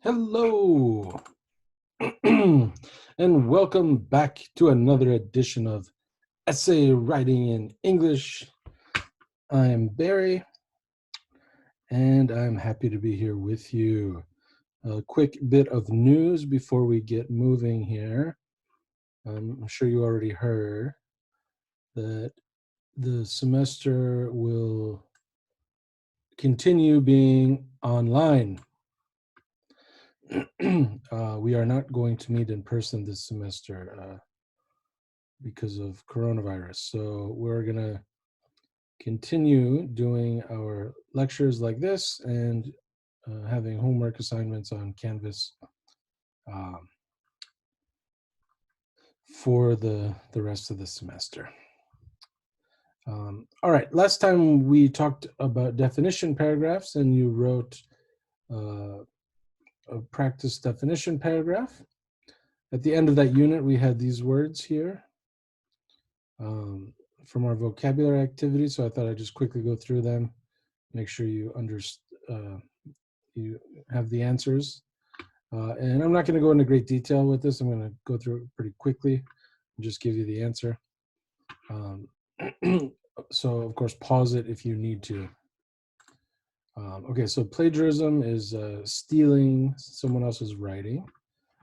Hello, and welcome back to another edition of Essay Writing in English. I am Barry, and I'm happy to be here with you. A quick bit of news before we get moving here. I'm sure you already heard that the semester will continue being online. We are not going to meet in person this semester because of coronavirus. So we're going to continue doing our lectures like this and having homework assignments on Canvas um, for the rest of the semester. All right, last time we talked about definition paragraphs and you wrote a practice definition paragraph. At the end of that unit, we had these words here from our vocabulary activity. So I thought I'd just quickly go through them, make sure you you have the answers. And I'm not going to go into great detail with this. I'm going to go through it pretty quickly and just give you the answer. So, of course, pause it if you need to. Okay, so plagiarism is stealing someone else's writing.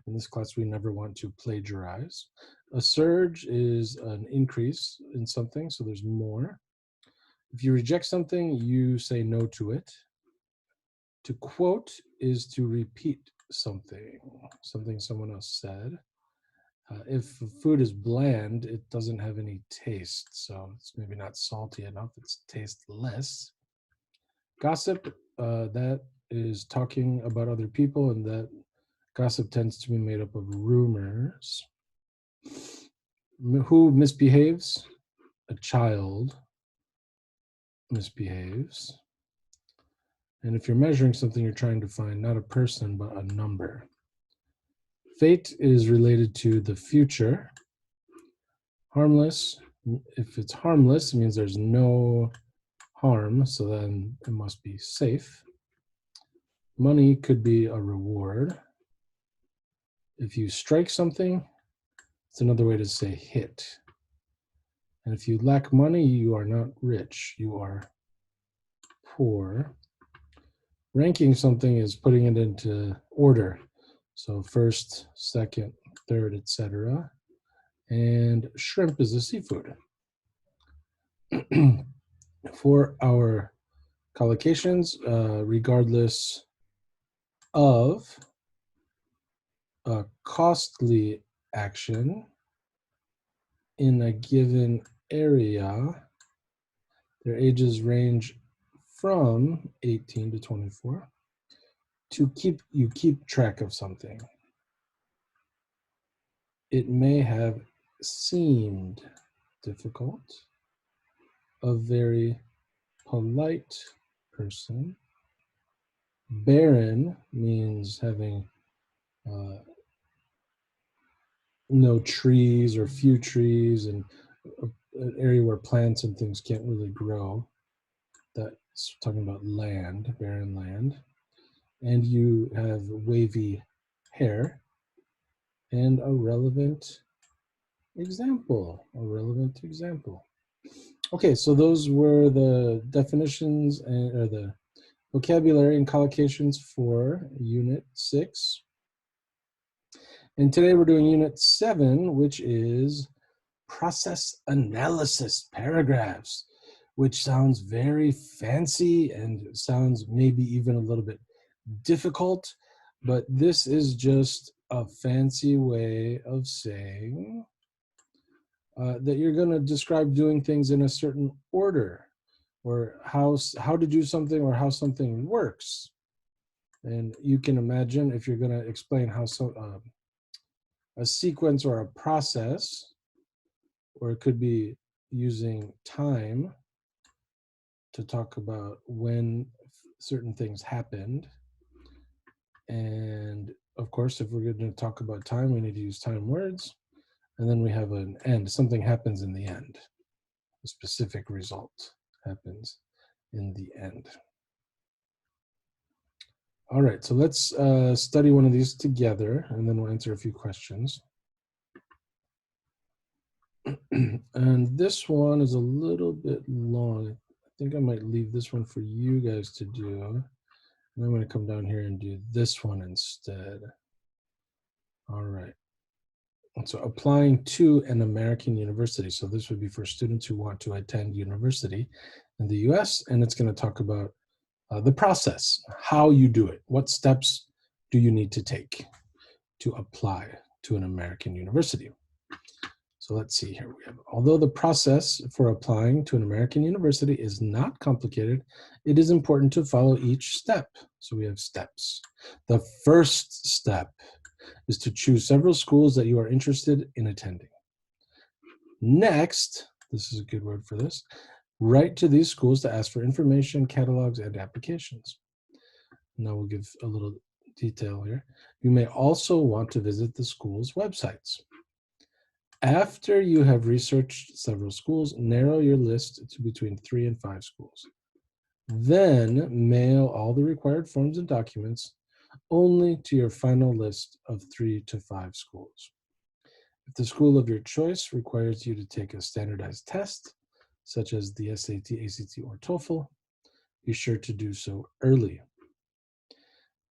In this class, we never want to plagiarize. A surge is an increase in something, so there's more. If you reject something, you say no to it. To quote is to repeat something someone else said. If food is bland, it doesn't have any taste, so it's maybe not salty enough, it's tasteless. Gossip, that is talking about other people, and that gossip tends to be made up of rumors. Who misbehaves? A child misbehaves. And if you're measuring something, you're trying to find not a person, but a number. Fate is related to the future. Harmless, if it's harmless, it means there's no harm, so then it must be safe. Money could be a reward. If you strike something, it's another way to say hit. And if you lack money, you are not rich, you are poor. Ranking something is putting it into order. So first, second, third, etc. And shrimp is a seafood. For our collocations, regardless of a costly action in a given area, their ages range from 18 to 24. You keep track of something. It may have seemed difficult. A very polite person. Barren means having no trees or few trees, and an area where plants and things can't really grow. That's talking about land, barren land. And you have wavy hair. And a relevant example. Okay, so those were the definitions or the vocabulary and collocations for Unit 6. And today we're doing Unit 7, which is process analysis paragraphs, which sounds very fancy and sounds maybe even a little bit difficult, but this is just a fancy way of saying that you're going to describe doing things in a certain order, or how to do something, or how something works. And you can imagine if you're going to explain how a sequence or a process, or it could be using time to talk about when certain things happened. And of course, if we're going to talk about time, we need to use time words. And then we have an end. Something happens in the end. A specific result happens in the end. All right, so let's study one of these together, and then we'll answer a few questions. And this one is a little bit long. I think I might leave this one for you guys to do. And I'm going to come down here and do this one instead. All right. So applying to an American university. So this would be for students who want to attend university in the US, and it's going to talk about the process, how you do it. What steps do you need to take to apply to an American university? So let's see here. We have, although the process for applying to an American university is not complicated, it is important to follow each step. So we have steps. The first step is to choose several schools that you are interested in attending. Next, this is a good word for this, write to these schools to ask for information, catalogs, and applications. Now we'll give a little detail here. You may also want to visit the school's websites. After you have researched several schools, narrow your list to between 3 and 5 schools. Then mail all the required forms and documents only to your final list of 3 to 5 schools. If the school of your choice requires you to take a standardized test, such as the SAT, ACT, or TOEFL, be sure to do so early.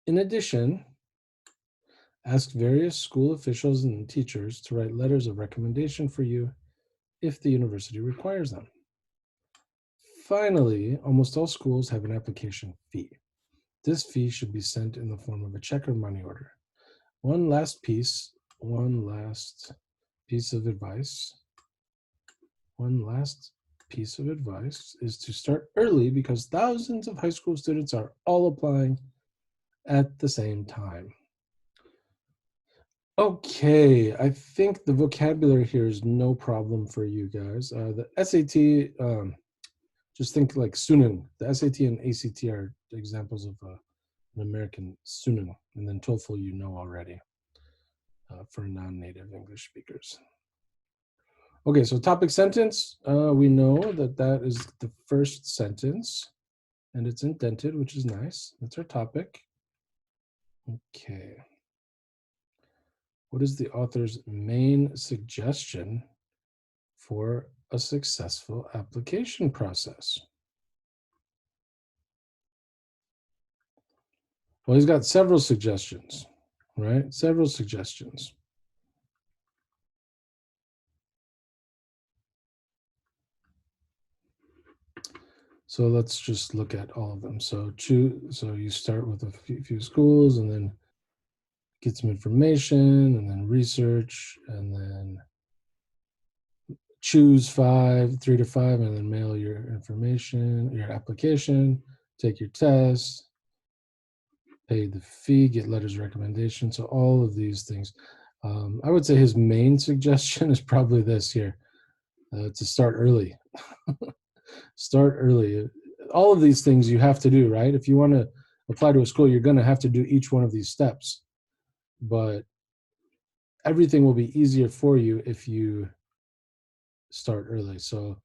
In addition, ask various school officials and teachers to write letters of recommendation for you if the university requires them. Finally, almost all schools have an application fee. This fee should be sent in the form of a check or money order. One last piece of advice is to start early because thousands of high school students are all applying at the same time. Okay, I think the vocabulary here is no problem for you guys. The SAT, just think like sunan. The SAT and ACT are examples of an American sunan, and then TOEFL you know already for non-native English speakers. Okay, so topic sentence, we know that that is the first sentence, and it's indented, which is nice. That's our topic. Okay. What is the author's main suggestion for a successful application process? Well, he's got several suggestions, right? Several suggestions. So let's just look at all of them. So you start with a few schools and then get some information and then research and then choose 3 to 5, and then mail your information, your application, take your test, pay the fee, get letters of recommendation. So all of these things. I would say his main suggestion is probably this here, to start early. Start early. All of these things you have to do, right? If you want to apply to a school, you're going to have to do each one of these steps. But everything will be easier for you if you start early. So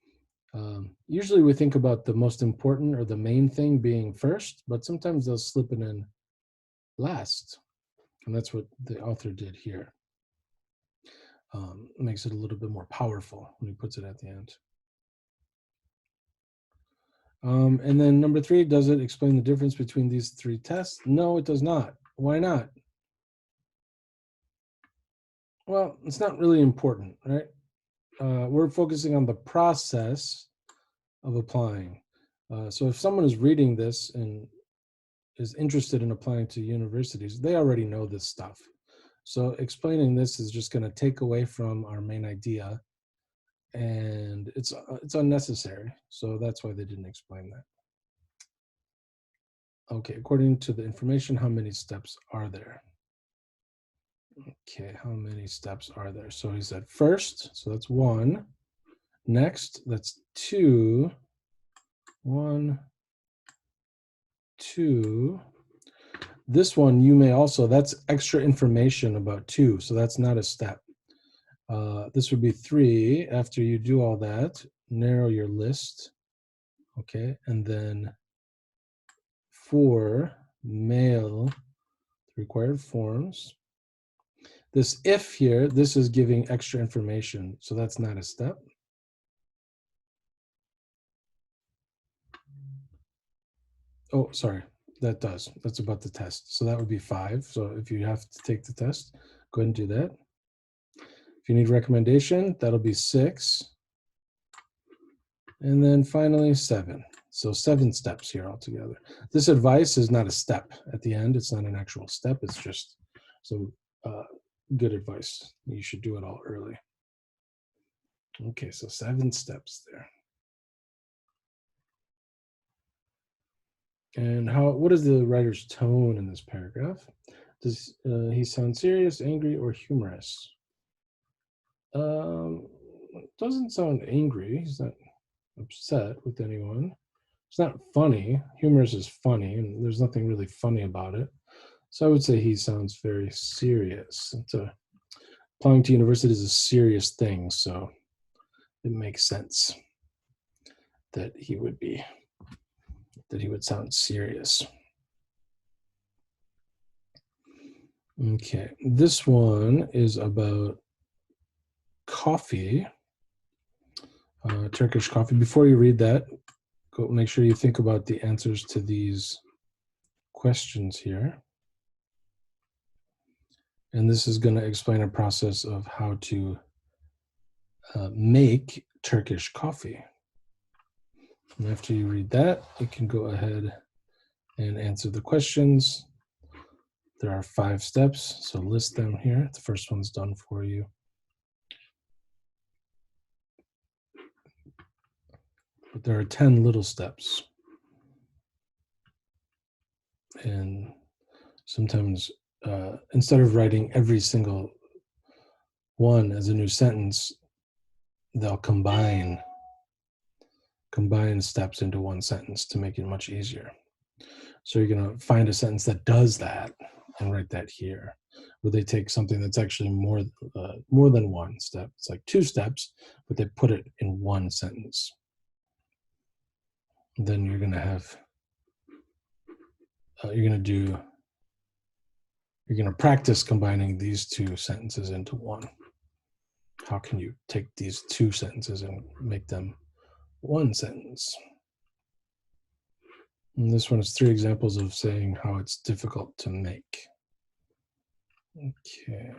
usually we think about the most important or the main thing being first, but sometimes they'll slip it in last. And that's what the author did here. Makes it a little bit more powerful when he puts it at the end. And then number 3, does it explain the difference between these 3 tests? No, it does not. Why not? Well, it's not really important, right? We're focusing on the process of applying. So if someone is reading this and is interested in applying to universities, they already know this stuff. So explaining this is just going to take away from our main idea, and it's unnecessary. So that's why they didn't explain that. Okay, according to the information, how many steps are there? Okay, how many steps are there? So he said first, so that's 1. Next, that's 2. 1, 2. This one you may also, that's extra information about 2, so that's not a step. This would be 3. After you do all that, narrow your list, okay, and then 4, mail required forms. This if here, this is giving extra information, so that's not a step. Oh, sorry, that does. That's about the test. So that would be 5. So if you have to take the test, go ahead and do that. If you need recommendation, that'll be 6. And then finally 7. So 7 steps here altogether. This advice is not a step at the end. It's not an actual step. It's just some good advice. You should do it all early. Okay, so 7 steps there. And what is the writer's tone in this paragraph? Does he sound serious, angry, or humorous? Doesn't sound angry. He's not upset with anyone. It's not funny. Humorous is funny, and there's nothing really funny about it. So I would say he sounds very serious. Applying to university is a serious thing, so it makes sense that he would sound serious. Okay, this one is about coffee, Turkish coffee. Before you read that, go make sure you think about the answers to these questions here. And this is going to explain a process of how to make Turkish coffee. And after you read that, you can go ahead and answer the questions. There are 5 steps, so list them here. The first one's done for you. But there are 10 little steps. And sometimes instead of writing every single one as a new sentence, they'll combine steps into one sentence to make it much easier. So you're going to find a sentence that does that and write that here, where they take something that's actually more than one step. It's like 2 steps, but they put it in one sentence. Then you're going to have you're going to practice combining these 2 sentences into one. How can you take these 2 sentences and make them one sentence? And this one is 3 examples of saying how it's difficult to make. Okay.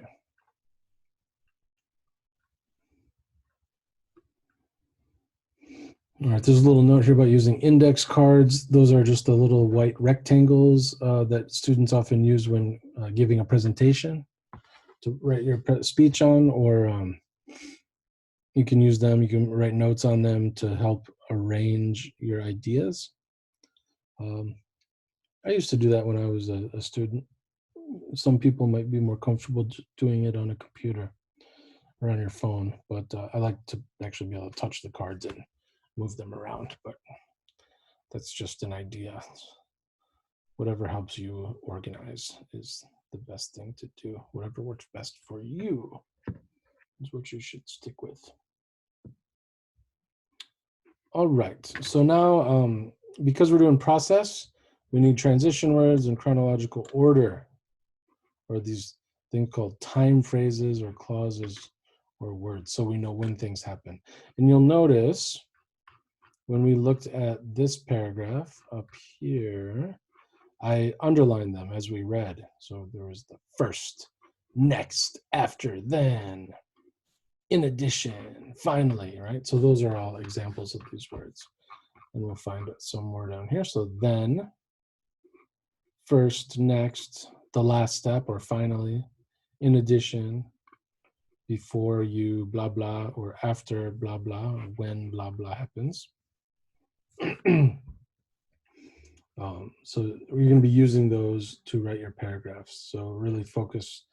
All right, there's a little note here about using index cards. Those are just the little white rectangles that students often use when giving a presentation to write your speech on, or you can use them, you can write notes on them to help arrange your ideas. I used to do that when I was a student. Some people might be more comfortable doing it on a computer or on your phone, but I like to actually be able to touch the cards and move them around, but that's just an idea. Whatever helps you organize is the best thing to do. Whatever works best for you is what you should stick with. All right, so now because we're doing process, we need transition words in chronological order, or these things called time phrases or clauses or words, so we know when things happen. And you'll notice when we looked at this paragraph up here, I underlined them as we read. So there was the first, next, after, then, in addition, finally, right? So those are all examples of these words. And we'll find some more down here. So then, first, next, the last step, or finally, in addition, before you blah blah, or after blah blah, or when blah blah happens. So you're going to be using those to write your paragraphs. So really focus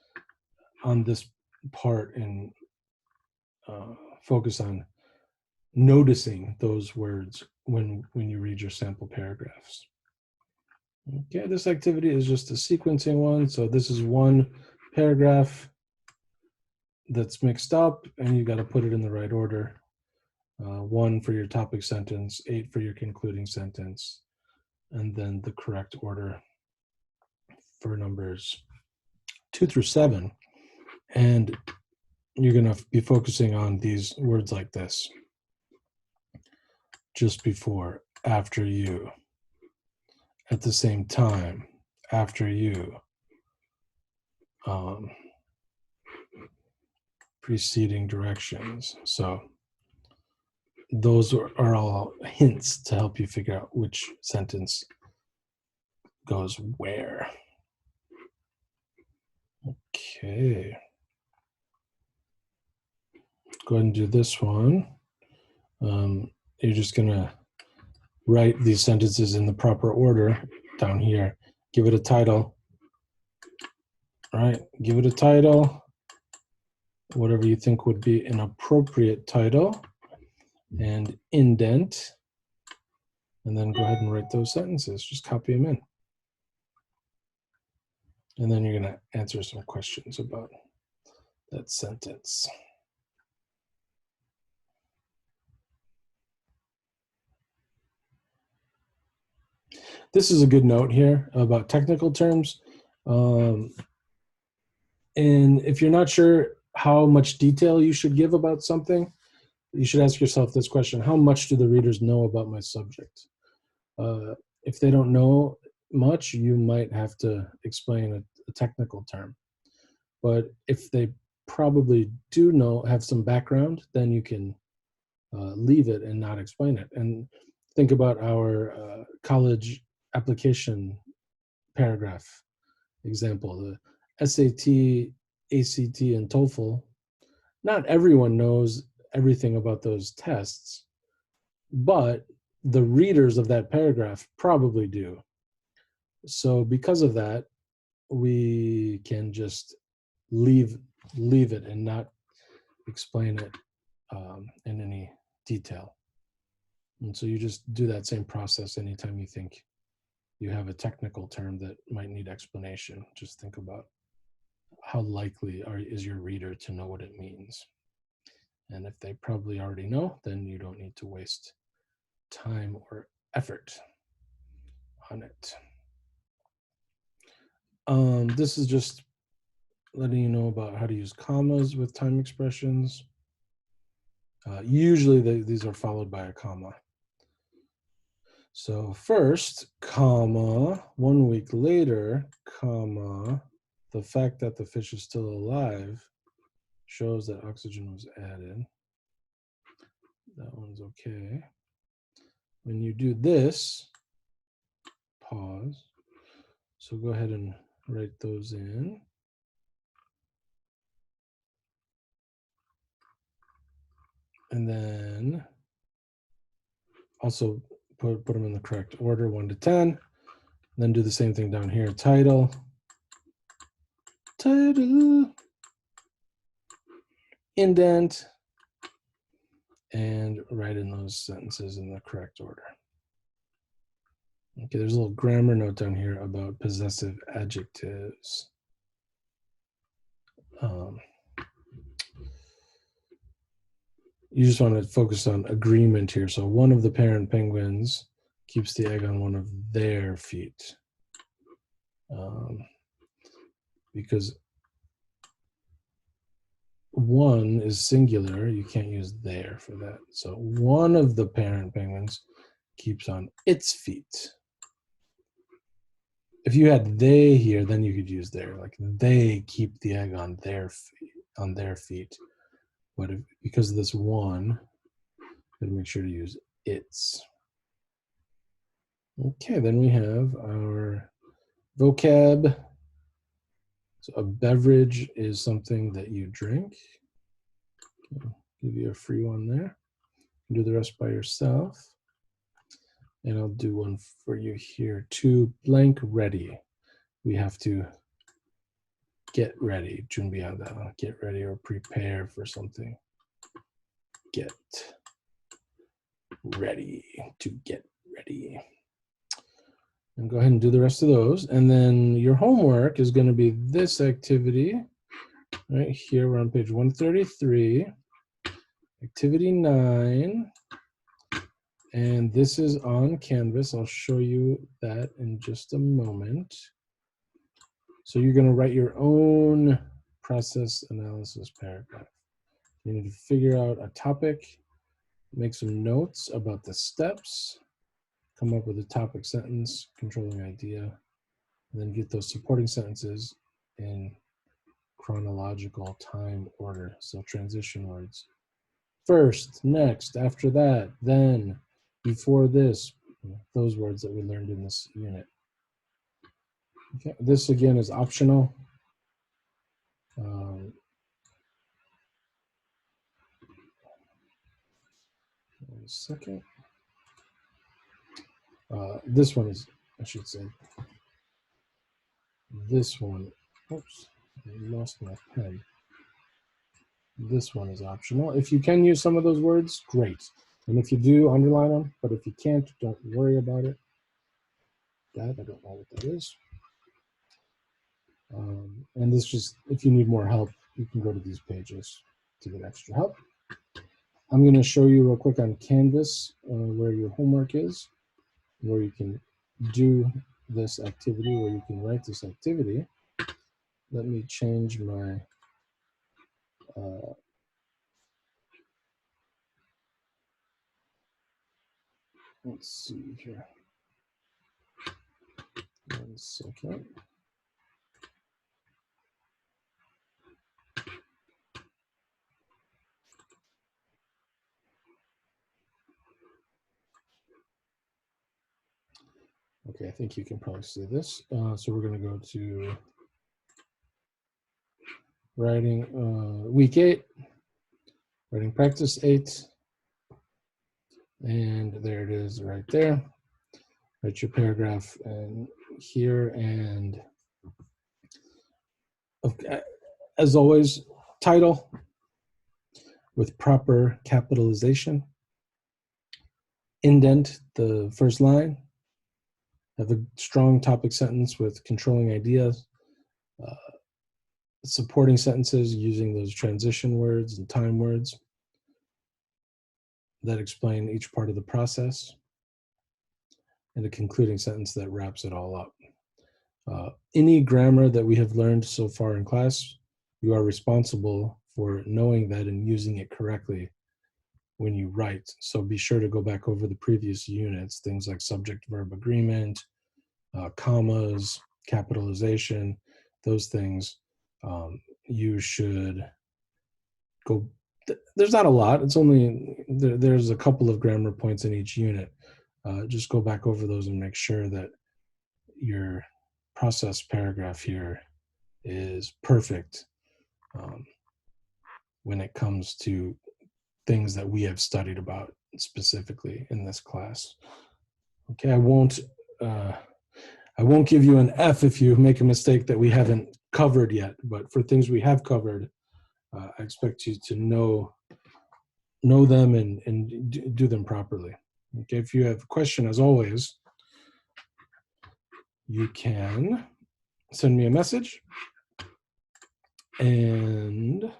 on this part and focus on noticing those words when you read your sample paragraphs. Okay, this activity is just a sequencing one. So this is one paragraph that's mixed up, and you got to put it in the right order. 1 for your topic sentence, 8 for your concluding sentence, and then the correct order for numbers 2 through 7, and you're going to be focusing on these words like this: just before, after you, at the same time, after you, preceding directions. So those are all hints to help you figure out which sentence goes where. Okay. Go ahead and do this one. You're just going to write these sentences in the proper order down here. Give it a title. All right, give it a title, whatever you think would be an appropriate title, and indent, and then go ahead and write those sentences. Just copy them in. And then you're going to answer some questions about that sentence. This is a good note here about technical terms. And if you're not sure how much detail you should give about something, you should ask yourself this question: how much do the readers know about my subject? If they don't know much, you might have to explain a technical term. But if they probably do have some background, then you can leave it and not explain it. And think about our college application paragraph example, the SAT, ACT, and TOEFL. Not everyone knows everything about those tests, but the readers of that paragraph probably do. So because of that, we can just leave it and not explain it in any detail. And so you just do that same process anytime you think you have a technical term that might need explanation. Just think about how likely is your reader to know what it means. And if they probably already know, then you don't need to waste time or effort on it. This is just letting you know about how to use commas with time expressions. Usually these are followed by a comma. So first, comma, 1 week later, comma, the fact that the fish is still alive shows that oxygen was added. That one's okay. When you do this, pause. So go ahead and write those in. And then also put them in the correct order, 1 to 10. Then do the same thing down here, title, indent, and write in those sentences in the correct order. Okay, there's a little grammar note down here about possessive adjectives. You just want to focus on agreement here. So one of the parent penguins keeps the egg on one of their feet. Because one is singular, you can't use their for that. So one of the parent penguins keeps on its feet. If you had they here, then you could use their, like they keep the egg on their feet. But because of this one, gotta make sure to use its. Okay, then we have our vocab. So a beverage is something that you drink. I'll give you a free one there. You do the rest by yourself. And I'll do one for you here. To blank ready. We have to get ready. 준비하다. Get ready or prepare for something. Get ready. To get ready. And go ahead and do the rest of those. And then your homework is going to be this activity. Right here, we're on page 133. Activity 9. And this is on Canvas. I'll show you that in just a moment. So you're going to write your own process analysis paragraph. You need to figure out a topic, make some notes about the steps, come up with a topic sentence, controlling idea, and then get those supporting sentences in chronological time order. So transition words. First, next, after that, then, before this, those words that we learned in this unit. Okay, this again is optional. One second. This one is, I should say, this one, oops, I lost my pen. This one is optional. If you can use some of those words, great. And if you do, underline them. But if you can't, don't worry about it. That, I don't know what that is. And this just, if you need more help, you can go to these pages to get extra help. I'm going to show you real quick on Canvas where your homework is, where you can do this activity, where you can write this activity. Let me change my let's see here. 1 second. Okay, I think you can probably see this. So we're going to go to writing week 8, writing practice 8. And there it is right there. Write your paragraph and here, and okay, as always, title with proper capitalization. Indent the first line. Have a strong topic sentence with controlling ideas. Supporting sentences using those transition words and time words that explain each part of the process. And a concluding sentence that wraps it all up. Any grammar that we have learned so far in class, you are responsible for knowing that and using it correctly when you write. So be sure to go back over the previous units, things like subject-verb agreement, commas, capitalization, those things. You should go, there's not a lot, it's only, there's a couple of grammar points in each unit. Just go back over those and make sure that your process paragraph here is perfect when it comes to things that we have studied about specifically in this class. Okay, I won't give you an F if you make a mistake that we haven't covered yet, but for things we have covered, I expect you to know them and do them properly. Okay, if you have a question, as always, you can send me a message, and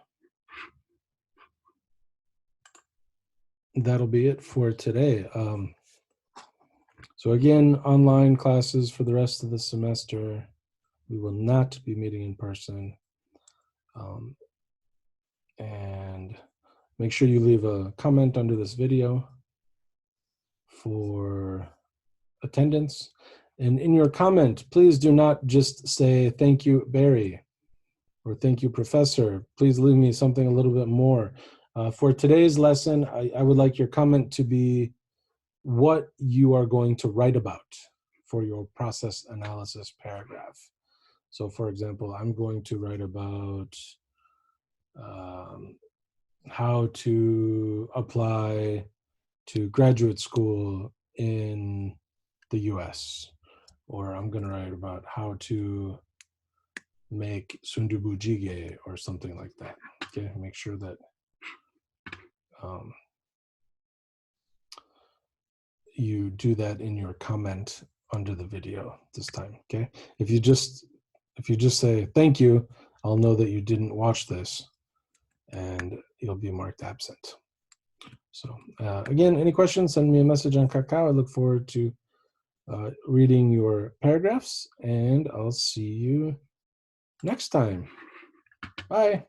that'll be it for today. So again, online classes for the rest of the semester. We will not be meeting in person. And make sure you leave a comment under this video for attendance. And in your comment, please do not just say, "Thank you, Barry," or "Thank you, Professor." Please leave me something a little bit more. For today's lesson, I would like your comment to be what you are going to write about for your process analysis paragraph. So for example, I'm going to write about how to apply to graduate school in the US, or I'm going to write about how to make sundubu jjigae or something like that. Okay, make sure that you do that in your comment under the video this time. Okay, if you just say "thank you," I'll know that you didn't watch this, and you'll be marked absent. So again, any questions, send me a message on Kakao. I look forward to reading your paragraphs, and I'll see you next time. Bye.